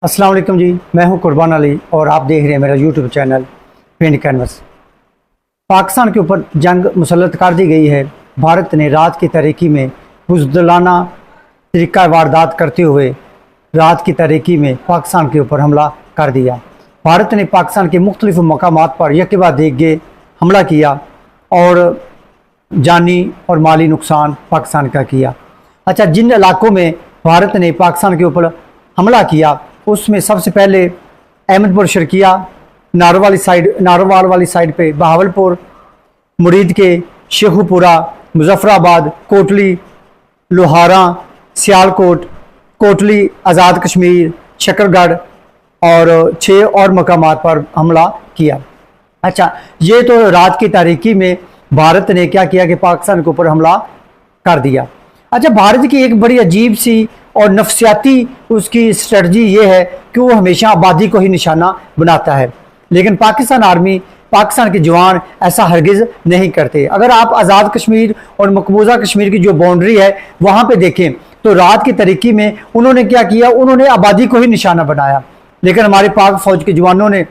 अस्सलाम वालेकुम जी, मैं हूं कुर्बान अली और आप देख रहे हैं मेरा YouTube channel paint canvas. Pakistan के ऊपर जंग मुसल्लत कर दी गई है। भारत ने रात की तारीकी में बुज़दिलाना तरीका वारदात करते हुए रात की तारीकी में पाकिस्तान के ऊपर हमला कर दिया। भारत ने पाकिस्तान के मुख्तलिफ मकामात पर यके बाद देखे हमला किया और जानी और माली नुकसान पाकिस्तान का किया। अच्छा, जिन इलाकों में भारत ने पाकिस्तान के ऊपर हमला किया उसमें सबसे पहले अहमदपुर शर्किया, नारोवाल वाली साइड पे बहावलपुर, मुरीद के शेखुपुरा, मुजफ्फराबाद, कोटली, लोहारा, सियालकोट, कोटली, आज़ाद कश्मीर, शकरगढ़ और 6 और मकामात पर हमला किया। अच्छा, ये तो रात की तारीकी में भारत ने क्या किया कि पाकिस्तान के ऊपर हमला कर दिया। अच्छा, भारत की एक बड़ी अजीब सी और नफसियाती उसकी स्ट्रेटजी ये है कि वो हमेशा आबादी को ही निशाना बनाता है, लेकिन पाकिस्तान आर्मी, पाकिस्तान के जवान ऐसा हरगिज़ नहीं करते। अगर आप आज़ाद कश्मीर और मकबूजा कश्मीर की जो बाउंड्री है वहाँ पे देखें तो रात की तारीकी में उन्होंने क्या किया, उन्होंने आबादी को ही निशाना बनाया, लेकिन हमारे पाक फौज के जवानों ने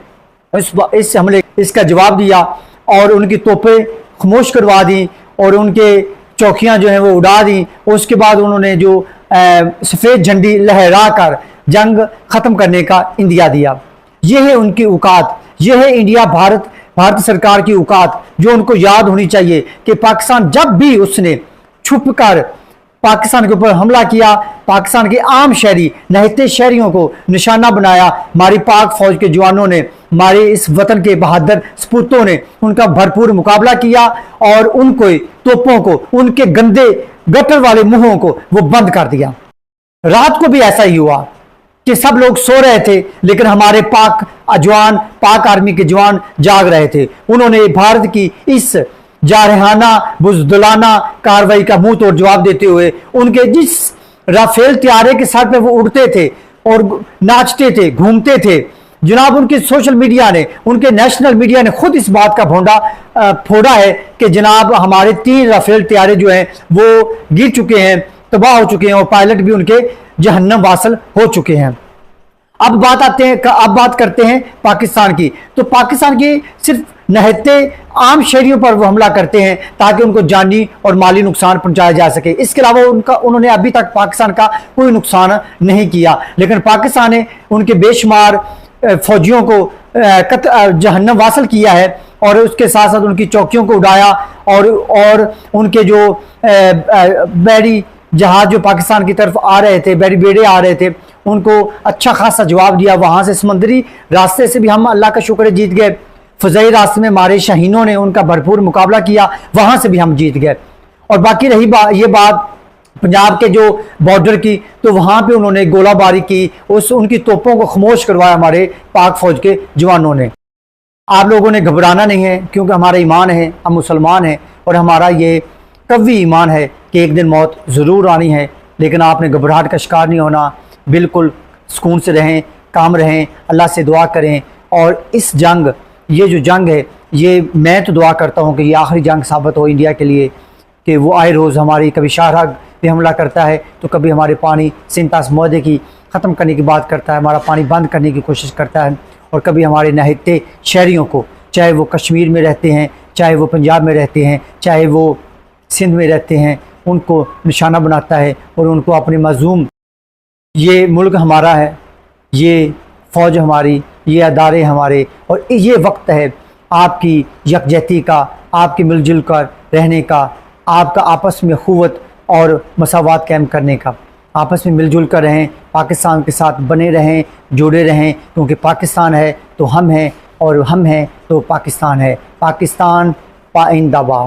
इस हमले इसका जवाब दिया और उनकी तोपें खामोश करवा दी और उनके चौकियाँ जो हैं वो उड़ा दी। उसके बाद उन्होंने जो सफ़ेद झंडी लहरा कर जंग ख़त्म करने का इंदिया दिया। ये है उनकी औकात, ये है इंडिया भारत सरकार की औकात, जो उनको याद होनी चाहिए कि पाकिस्तान जब भी उसने छुप कर पाकिस्तान के ऊपर हमला किया, पाकिस्तान के आम शहरी नहते शहरियों को निशाना बनाया, हमारी पाक फौज के जवानों ने, हमारे इस वतन के बहादुर सपूतों ने उनका भरपूर मुकाबला किया और उनको तोपों को, उनके गंदे गटर वाले मुंहों को वो बंद कर दिया। रात को भी ऐसा ही हुआ कि सब लोग सो रहे थे, लेकिन हमारे पाक आर्मी के जवान जाग रहे थे। उन्होंने भारत की इस जारहाना बुज़दिलाना कार्रवाई का मुंह तोड़ जवाब देते हुए उनके जिस राफेल त्यारे के सर पे वो उड़ते थे और नाचते थे, घूमते थे, जनाब उनके सोशल मीडिया ने, उनके नेशनल मीडिया ने खुद इस बात का भोंडा फोड़ा है कि जनाब हमारे 3 राफेल त्यारे जो हैं वो गिर चुके हैं, तबाह हो चुके हैं और पायलट भी उनके जहन्नम वासल हो चुके हैं। अब बात करते हैं पाकिस्तान की। तो पाकिस्तान की सिर्फ नहते आम शहरियों पर वो हमला करते हैं ताकि उनको जानी और माली नुकसान पहुंचाया जा सके। इसके अलावा उन्होंने अभी तक पाकिस्तान का कोई नुकसान नहीं किया, लेकिन पाकिस्तान ने उनके बेशुमार फौजियों को जहन्नम वासल किया है और उसके साथ साथ उनकी चौकियों को उड़ाया और उनके जो बैरी जहाज जो पाकिस्तान की तरफ आ रहे थे, बैरी बेड़े आ रहे थे, उनको अच्छा खासा जवाब दिया। वहाँ से समुद्री रास्ते से भी हम अल्लाह का शुक्र जीत गए, फ़ज़ाई रास्ते में हमारे शाहीनों ने उनका भरपूर मुकाबला किया, वहाँ से भी हम जीत गए। और बाकी रही ये बात पंजाब के जो बॉर्डर की, तो वहाँ पे उन्होंने गोलाबारी की, उनकी तोपों को खामोश करवाया हमारे पाक फौज के जवानों ने। आप लोगों ने घबराना नहीं है, क्योंकि हमारा ईमान है, हम मुसलमान हैं और हमारा ये कवी ईमान है कि एक दिन मौत ज़रूर आनी है, लेकिन आपने घबराहट का शिकार नहीं होना। बिल्कुल सुकून से रहें, काम रहें, अल्लाह से दुआ करें। और ये जो जंग है, ये मैं तो दुआ करता हूँ कि ये आखिरी जंग साबित हो इंडिया के लिए, कि वो आए रोज़ हमारी कभी शाहराग पे हमला करता है तो कभी हमारे पानी सिंतास मौदे की ख़त्म करने की बात करता है, हमारा पानी बंद करने की कोशिश करता है, और कभी हमारे नहते शहरियों को, चाहे वो कश्मीर में रहते हैं, चाहे वो पंजाब में रहते हैं, चाहे वो सिंध में रहते हैं, उनको निशाना बनाता है और उनको अपनी मज़लूम, ये मुल्क हमारा है, ये फ़ौज हमारी, ये अदारे हमारे, और ये वक्त है आपकी यकजहती का, आपके मिलजुल कर रहने का, आपका आपस में ख़ुव्वत और मसावात कायम करने का। आपस में मिलजुल कर रहें, पाकिस्तान के साथ बने रहें, जुड़े रहें, क्योंकि पाकिस्तान है तो हम हैं और हम हैं तो पाकिस्तान है। पाकिस्तान पाइंदाबाद।